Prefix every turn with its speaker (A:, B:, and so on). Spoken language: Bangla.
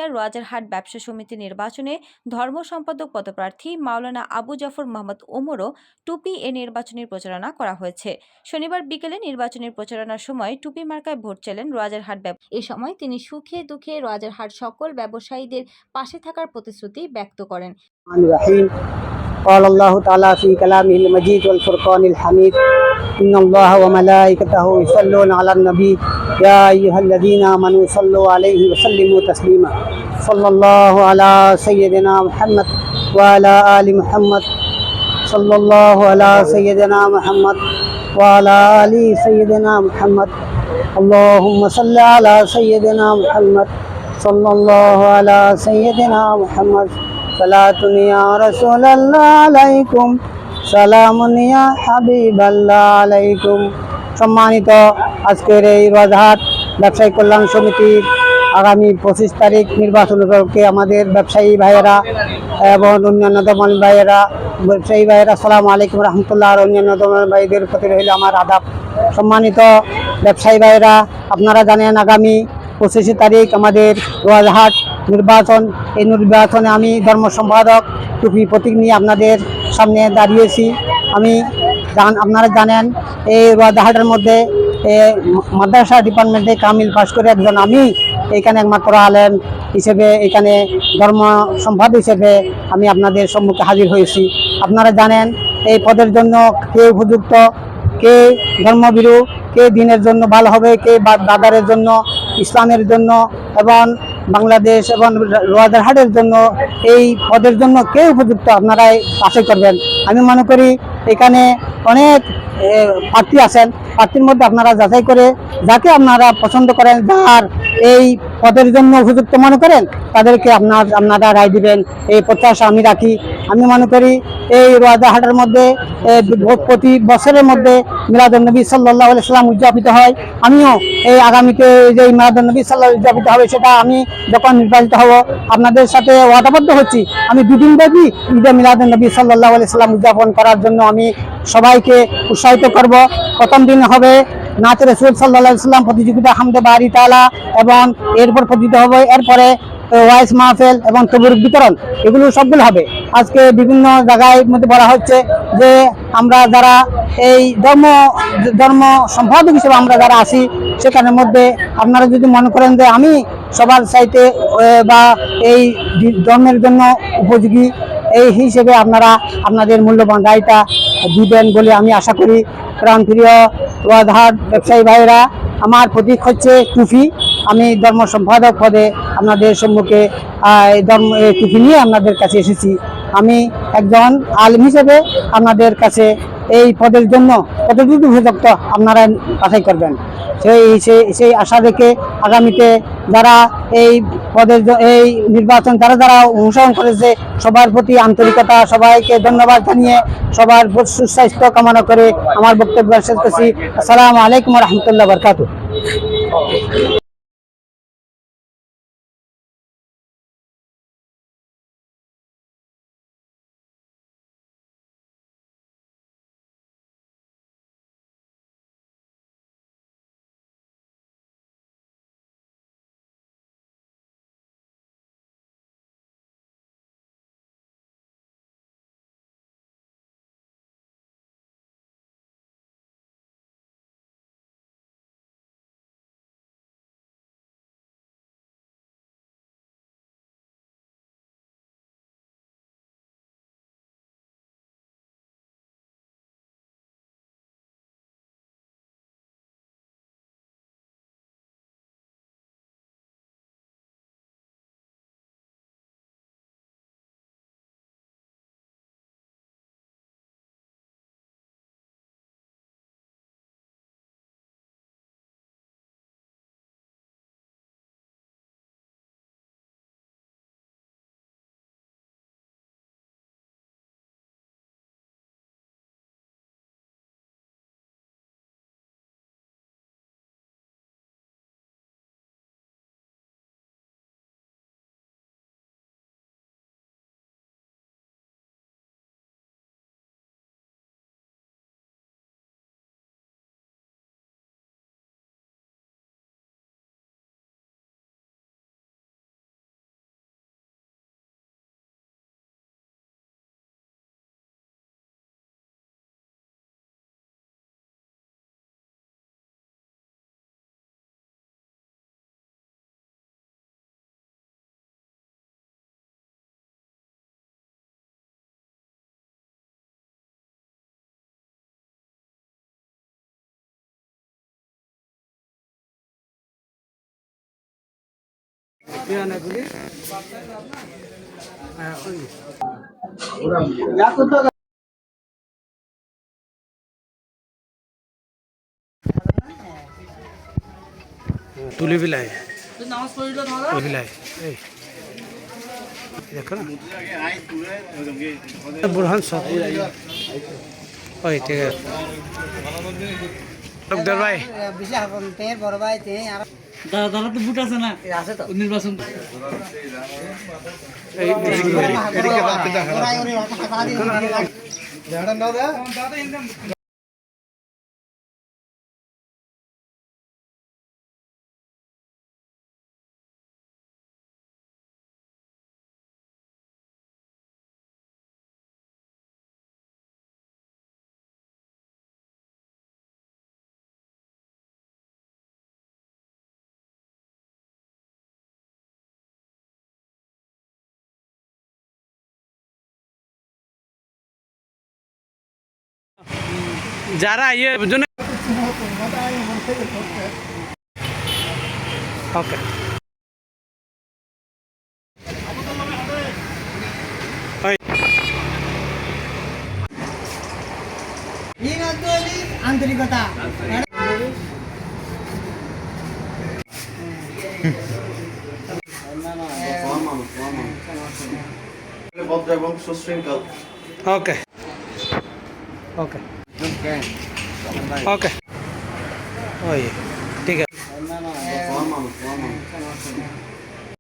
A: উপজেলার রাজারহাট ব্যবসা সমিতি নির্বাচনে ধর্ম সম্পাদক পদপ্রার্থী মাওলানা আবু জাফর মোহাম্মদ ওমরও টুপি এ নির্বাচনী প্রচারণা করা হয়েছে। শনিবার বিকেলে নির্বাচনী প্রচারণার সময় টুপি মার্কায় ভোট চাইলেন রাজারহাট। এ সময় তিনি সুখে দুঃখে রাজারহাট সকল ব্যবসায়ীদের পাশে থাকার প্রতিশ্রুতি ব্যক্ত করেন।
B: قال الله تعالى في كلامه المجيد والفرقان الحميد إن الله وملائكته يصلون على النبي يا أيها الذين آمنوا صلوا عليه وسلموا تسليما صلى الله على سيدنا محمد وعلى آل محمد صلى الله على سيدنا محمد وعلى آل سيدنا محمد اللهم صل على سيدنا محمد صلى الله على سيدنا محمد صلاة يا رسول الله عليكم সালাম ইয়া হাবিবাল্লাহ আলাইকুম। সম্মানিত আজকের এই রাজারহাট ব্যবসায়ী কল্যাণ সমিতির আগামী 25 তারিখ নির্বাচন উপলক্ষে আমাদের ব্যবসায়ী ভাইয়েরা এবং অন্যান্য দমন ভাইয়েরা ব্যবসায়ী ভাইয়েরা আসসালামু আলাইকুম রহমতুল্লাহ। আর অন্যান্য দমন ভাইদের প্রতি রইল আমার আদাব। সম্মানিত ব্যবসায়ী ভাইয়েরা, আপনারা জানেন আগামী 25 তারিখ আমাদের রাজারহাট নির্বাচন। এই নির্বাচনে আমি ধর্ম সম্পাদক টুপি প্রতীক নিয়ে আপনাদের সামনে দাঁড়িয়েছি। আপনারা জানেন এই রাজারহাটের মধ্যে মাদ্রাসা ডিপার্টমেন্টে কামিল পাশ করে একজন আমি এখানে একমাত্র আলেম হিসেবে, এখানে ধর্ম সম্পাদক হিসেবে আমি আপনাদের সম্মুখে হাজির হয়েছি। আপনারা জানেন এই পদের জন্য কে উপযুক্ত, কে ধর্মভীরু, কে দিনের জন্য ভালো হবে, কে বাজারের জন্য, ইসলামের জন্য এবং বাংলাদেশ এবং রাজারহাটের জন্য এই পদের জন্য কে উপযুক্ত আপনারাই আশা করবেন। আমি মনে করি এখানে অনেক প্রার্থী আছেন, প্রার্থীর মধ্যে আপনারা যাচাই করে যাকে আপনারা পছন্দ করেন, যার এই পদের জন্য উপযুক্ত মনে করেন তাদেরকে আপনারা রায় দিবেন, এই প্রত্যাশা আমি রাখি। আমি মনে করি এই রাজারহাটের মধ্যে প্রতি বছরের মধ্যে মিলাদুন্নবী সাল্লাল্লাহু আলাইহি সাল্লাম উদযাপিত হয়। আমিও এই আগামীতে যে মিলাদুন্নবী সাল্লাল্লাহু উদযাপিত হবে সেটা আমি যখন নির্বাচিত হব আপনাদের সাথে ওয়াদাবদ্ধ হচ্ছি, আমি দুদিন ব্যাপী ঈদে মিলাদুন্নবী সাল্লাল্লাহু আলাইহি সাল্লাম উদযাপন করার জন্য আমি সবাইকে উৎসাহিত করব। প্রথম দিন হবে নাচ রাসূল সাল্লাল্লাহু আলাইহি সাল্লাম প্রতিযোগিতা হামদে বারি তাআলা, এবং এরপর প্রতিযোগিত হবে, এরপরে ওয়াইস মাহফিল এবং তবরুক বিতরণ, এগুলো সবগুলো হবে। আজকে বিভিন্ন জায়গায় মধ্যে বলা হচ্ছে যে আমরা যারা এই ধর্ম সম্পাদক হিসেবে আমরা যারা আছি সেখানের মধ্যে আপনারা যদি মনে করেন যে আমি সবার চাইতে বা এই ধর্মের জন্য উপযোগী, এই হিসেবে আপনারা আপনাদের মূল্যবান রায়টা দিবেন বলে আমি আশা করি। প্রাণপ্রিয় রাজারহাট ব্যবসায়ী ভাইয়েরা, আমার প্রতীক হচ্ছে টুপি। আমি ধর্ম সম্পাদক পদে আপনাদের সম্মুখে টুপি নিয়ে আপনাদের কাছে এসেছি। আমি একজন আলেম হিসেবে আপনাদের কাছে এই পদের জন্য কতটুকু উপযুক্ত আপনারা বাছাই করবেন, সেই আশা রেখে আগামীতে যারা এই পদের এই নির্বাচন যারা অংশগ্রহণ করেছে সবার প্রতি আন্তরিকতা, সবাইকে ধন্যবাদ জানিয়ে সবার সুস্বাস্থ্য কামনা করে আমার বক্তব্য শেষ করছি। আসসালামু আলাইকুম রহমতুল্লাহ বরকাতুহু।
C: তুলি বিলাই বিলাই এই দেখো না বুরহান সব ওই ঠিক আছে লোকদার ভাই
D: দাদা তো বুট আছে না নির্বাচন
C: এই যারা ইয়ে জন্য ওকে
B: আন্তরিকতা
E: ভদ্র এবং সুশৃঙ্খল।
C: ওকে ওকে ওকে ওই ঠিক আছে
E: মানুষ